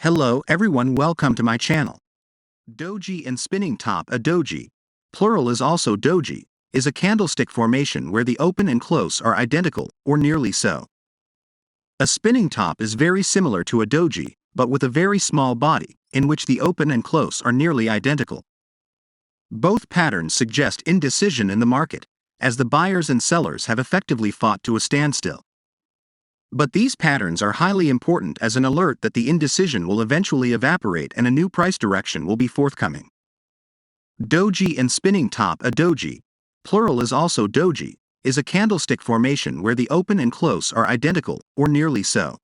Hello everyone, welcome to my channel. Doji and spinning top. A doji, plural is also doji, is a candlestick formation where the open and close are identical, or nearly so. A spinning top is very similar to a doji, but with a very small body, in which the open and close are nearly identical. Both patterns suggest indecision in the market, as the buyers and sellers have effectively fought to a standstill. But these patterns are highly important as an alert that the indecision will eventually evaporate and a new price direction will be forthcoming. Doji and spinning top. A doji, plural is also doji, is a candlestick formation where the open and close are identical, or nearly so.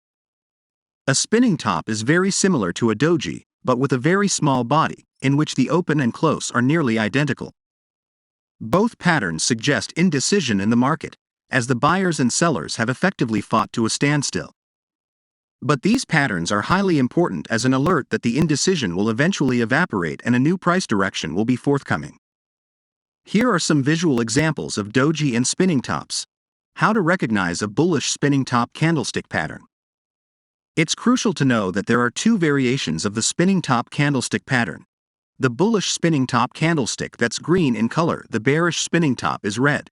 A spinning top is very similar to a doji, but with a very small body, in which the open and close are nearly identical. Both patterns suggest indecision in the market, as the buyers and sellers have effectively fought to a standstill. But these patterns are highly important as an alert that the indecision will eventually evaporate and a new price direction will be forthcoming. Here are some visual examples of doji and spinning tops. How to recognize a bullish spinning top candlestick pattern. It's crucial to know that there are two variations of the spinning top candlestick pattern. The bullish spinning top candlestick that's green in color, the bearish spinning top is red.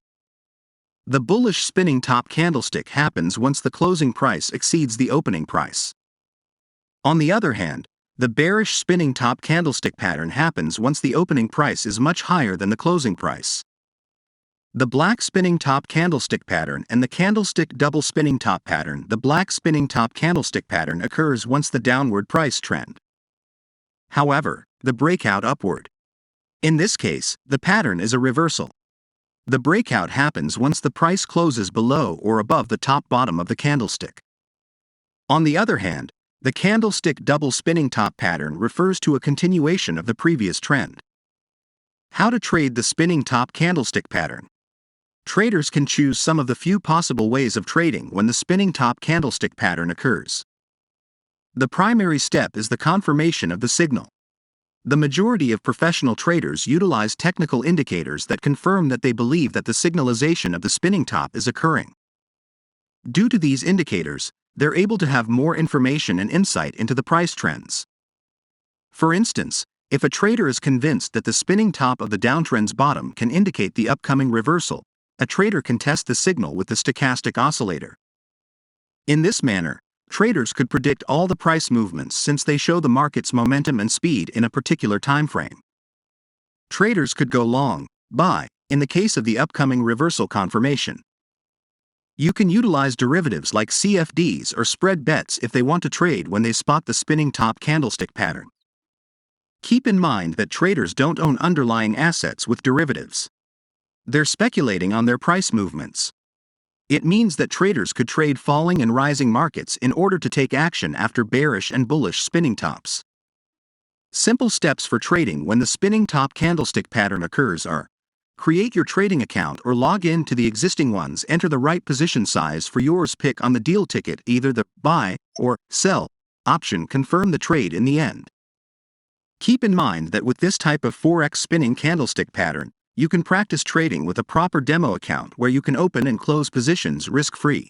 The bullish spinning top candlestick happens once the closing price exceeds the opening price. On the other hand, the bearish spinning top candlestick pattern happens once the opening price is much higher than the closing price. The black spinning top candlestick pattern and the candlestick double spinning top pattern. The black spinning top candlestick pattern occurs once the downward price trend. However, the breakout upward. In this case, the pattern is a reversal. The breakout happens once the price closes below or above the top bottom of the candlestick. On the other hand, the candlestick double spinning top pattern refers to a continuation of the previous trend. How to trade the spinning top candlestick pattern. Traders can choose some of the few possible ways of trading when the spinning top candlestick pattern occurs. The primary step is the confirmation of the signal. The majority of professional traders utilize technical indicators that confirm that they believe that the signalization of the spinning top is occurring. Due to these indicators, they're able to have more information and insight into the price trends. For instance, if a trader is convinced that the spinning top of the downtrend's bottom can indicate the upcoming reversal, a trader can test the signal with the stochastic oscillator. In this manner, traders could predict all the price movements since they show the market's momentum and speed in a particular time frame. Traders could go long, buy, in the case of the upcoming reversal confirmation. You can utilize derivatives like CFDs or spread bets if they want to trade when they spot the spinning top candlestick pattern. Keep in mind that traders don't own underlying assets with derivatives. They're speculating on their price movements. It means that traders could trade falling and rising markets in order to take action after bearish and bullish spinning tops. Simple steps for trading when the spinning top candlestick pattern occurs are: create your trading account or log in to the existing ones, enter the right position size for yours, pick on the deal ticket either the buy or sell option, confirm the trade in the end. Keep in mind that with this type of forex spinning candlestick pattern, you can practice trading with a proper demo account where you can open and close positions risk-free.